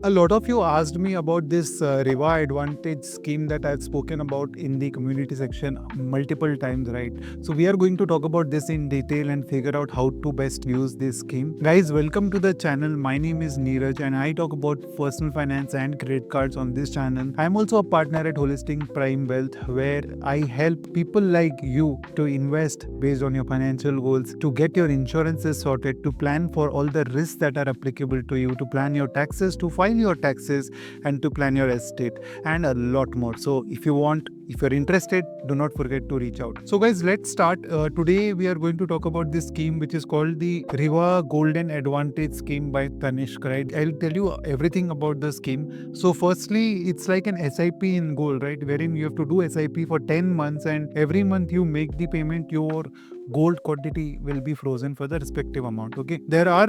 A lot of you asked me about this Rivaah Advantage scheme that I've spoken about in the community section multiple times, right? So we are going to talk about this in detail and figure out how to best use this scheme. Guys, welcome to the channel. My name is Niraj and I talk about personal finance and credit cards on this channel. I'm also a partner at Holistic Prime Wealth where I help people like you to invest based on your financial goals, to get your insurances sorted, to plan for all the risks that are applicable to you, to plan your taxes, to file your taxes, and to plan your estate, and a lot more. So if you're interested, do not forget to reach out. So guys, let's start. Today we are going to talk about this scheme which is called the Rivaah Golden Advantage scheme by Tanishq, right? I'll tell you everything about the scheme. So firstly, it's like an SIP in gold, right? Wherein you have to do SIP for 10 months and every month you make the payment, your gold quantity will be frozen for the respective amount. Okay, there are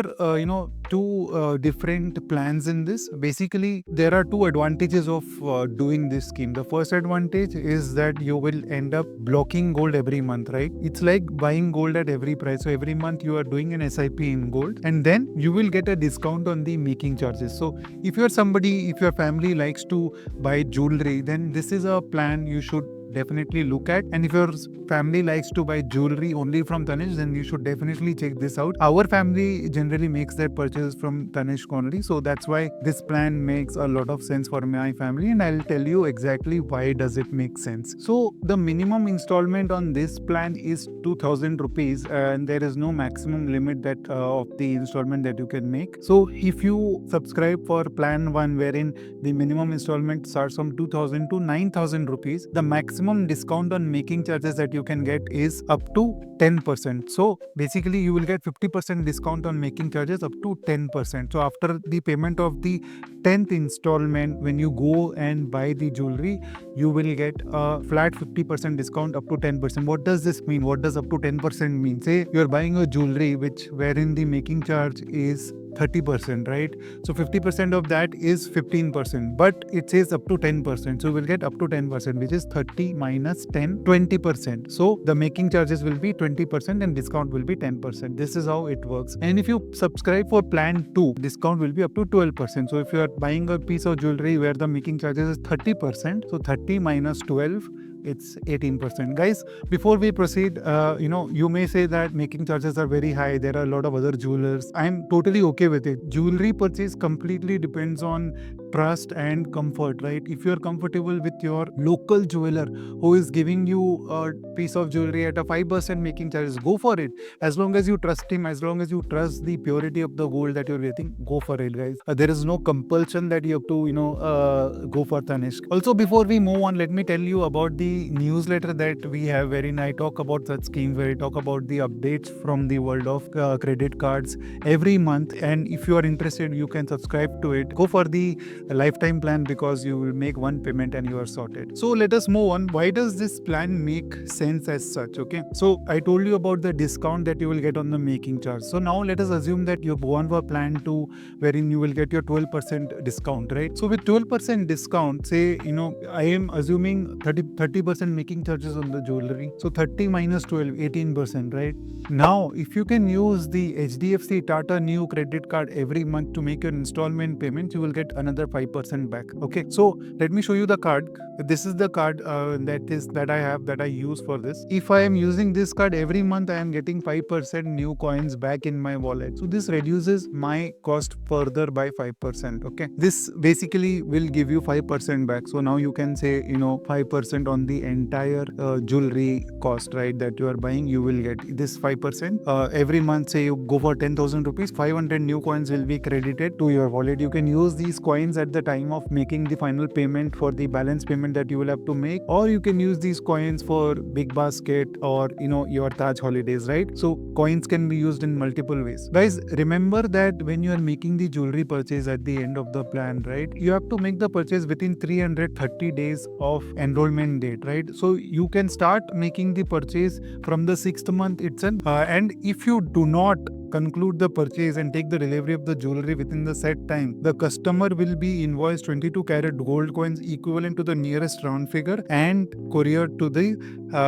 two different plans in this. Basically, there are two advantages of doing this scheme. The first advantage is that you will end up blocking gold every month, right? It's like buying gold at every price. So every month you are doing an SIP in gold and then you will get a discount on the making charges. So if your family likes to buy jewelry, then this is a plan you should definitely look at. And if your family likes to buy jewelry only from Tanishq, then you should definitely check this out. Our family generally makes their purchase from Tanishq only, so that's why this plan makes a lot of sense for my family, and I'll tell you exactly why does it make sense. So the minimum installment on this plan is 2000 rupees and there is no maximum limit that of the installment that you can make. So if you subscribe for plan 1, wherein the minimum installment starts from 2000 to 9000 rupees, the maximum discount on making charges that you can get is up to 10%. So basically you will get 50% discount on making charges up to 10%. So after the payment of the 10th installment, when you go and buy the jewelry, you will get a flat 50% discount up to 10%. What does this mean? What does up to 10% mean? Say you're buying a jewelry wherein the making charge is 30%, right? So 50% of that is 15%, but it says up to 10%. So we'll get up to 10%, which is 30 minus 10, 20%. So the making charges will be 20% and discount will be 10%. This is how it works. And if you subscribe for plan 2, discount will be up to 12%. So if you are buying a piece of jewelry where the making charges is 30%, so 30 minus 12, it's 18%. Guys, before we proceed, you may say that making charges are very high. There are a lot of other jewelers. I'm totally okay with it. Jewelry purchase completely depends on trust and comfort, right? If you're comfortable with your local jeweler who is giving you a piece of jewelry at a 5% making charges, go for it. As long as you trust him, as long as you trust the purity of the gold that you're getting, go for it, guys. There is no compulsion that you have to, go for Tanishq. Also, before we move on, let me tell you about the newsletter that we have, wherein I talk about such schemes, where I talk about the updates from the world of credit cards every month. And if you are interested, you can subscribe to it. Go for the lifetime plan because you will make one payment and you are sorted. So let us move on. Why does this plan make sense as such? Okay, so I told you about the discount that you will get on the making charge. So now let us assume that you've gone for plan 2, wherein you will get your 12% discount, right? So with 12% discount, say, I am assuming 30% making charges on the jewelry. So 30 minus 12, 18%, right? Now, if you can use the HDFC Tata new credit card every month to make your installment payment, you will get another 5% back. Okay, so let me show you the card. This is the card that I use for this. If I am using this card every month, I am getting 5% new coins back in my wallet. So this reduces my cost further by 5%. Okay, this basically will give you 5% back. So now you can say 5% on the entire jewelry cost, right, that you are buying. You will get this 5% every month. Say you go for 10,000 rupees, 500 new coins will be credited to your wallet. You can use these coins at the time of making the final payment for the balance payment that you will have to make, or you can use these coins for big basket or your Taj holidays, right? So coins can be used in multiple ways. Guys, remember that when you are making the jewelry purchase at the end of the plan, right, you have to make the purchase within 330 days of enrollment date, right? So you can start making the purchase from the 6th month itself, and if you do not conclude the purchase and take the delivery of the jewelry within the set time, the customer will be invoiced 22 karat gold coins equivalent to the nearest round figure and couriered to the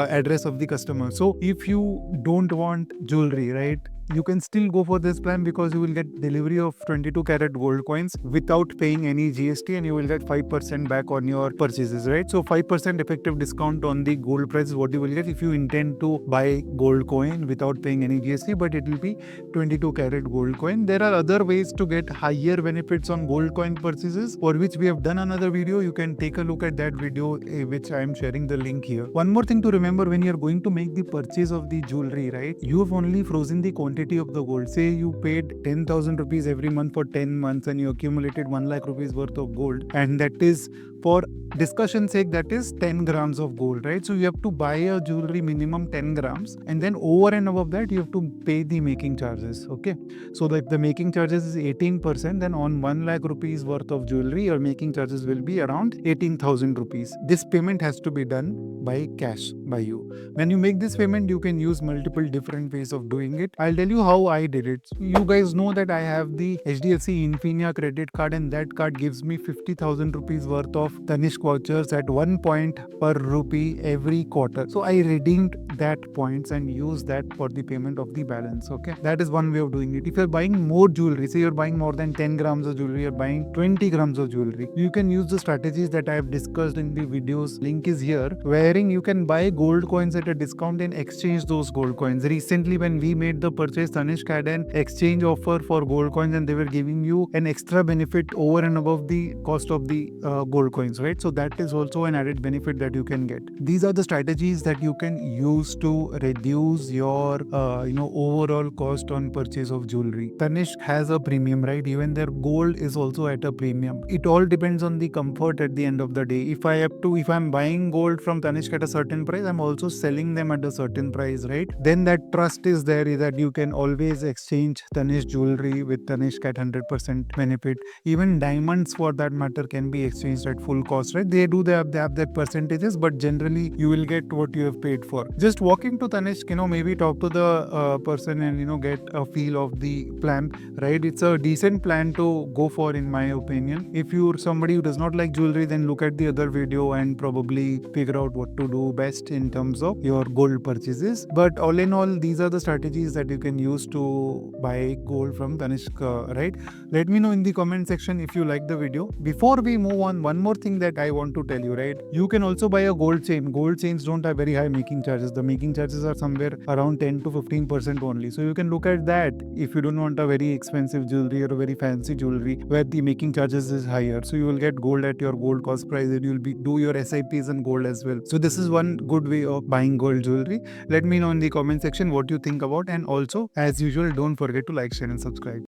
address of the customer. So if you don't want jewelry, right, you can still go for this plan because you will get delivery of 22 karat gold coins without paying any GST, and you will get 5% back on your purchases, right? So 5% effective discount on the gold price is what you will get if you intend to buy gold coin without paying any GST, but it will be 22 karat gold coin. There are other ways to get higher benefits on gold coin purchases, for which we have done another video. You can take a look at that video, which I am sharing the link here. One more thing to remember when you're going to make the purchase of the jewelry, right? You have only frozen the quantity of the gold. Say you paid 10,000 rupees every month for 10 months and you accumulated 1 lakh rupees worth of gold, and that is, for discussion sake, that is 10 grams of gold, right? So you have to buy a jewelry minimum 10 grams, and then over and above that you have to pay the making charges. Okay, so if the making charges is 18%, then on 1 lakh rupees worth of jewelry your making charges will be around 18,000 rupees. This payment has to be done by cash by you. When you make this payment, you can use multiple different ways of doing it. I'll tell you how I did it. So you guys know that I have the HDFC Infinia credit card, and that card gives me 50,000 rupees worth of Tanishq vouchers at 1 point per rupee every quarter. So I redeemed that points and used that for the payment of the balance. Okay, that is one way of doing it. If you're buying more jewelry, say you're buying more than 10 grams of jewelry, you're buying 20 grams of jewelry, you can use the strategies that I have discussed in the videos. Link is here, wherein you can buy gold coins at a discount and exchange those gold coins. Recently, when we made the purchase, Tanishq had an exchange offer for gold coins, and they were giving you an extra benefit over and above the cost of the gold coins, right? So that is also an added benefit that you can get. These are the strategies that you can use to reduce your overall cost on purchase of jewelry. Tanishq has a premium, right? Even their gold is also at a premium. It all depends on the comfort at the end of the day. If I'm buying gold from Tanishq at a certain price, I'm also selling them at a certain price, right? Then that trust is there, that you can always exchange Tanishq jewelry with Tanishq at 100% benefit. Even diamonds, for that matter, can be exchanged at full cost, right? They have their percentages, but generally you will get what you have paid for. Just walking to Tanishq, maybe talk to the person and get a feel of the plan, right? It's a decent plan to go for, in my opinion. If you're somebody who does not like jewelry, then look at the other video and probably figure out what to do best in terms of your gold purchases. But all in all, these are the strategies that you can use to buy gold from Tanishq, right? Let me know in the comment section if you like the video. Before we move on, one more thing that I want to tell you, right? You can also buy a gold chain. Gold chains don't have very high making charges. The making charges are somewhere around 10 to 15% only. So you can look at that if you don't want a very expensive jewelry or a very fancy jewelry where the making charges is higher. So you will get gold at your gold cost price, and you'll do your SIPs and gold as well. So this is one good way of buying gold jewelry. Let me know in the comment section what you think about, and also, as usual, don't forget to like, share and subscribe.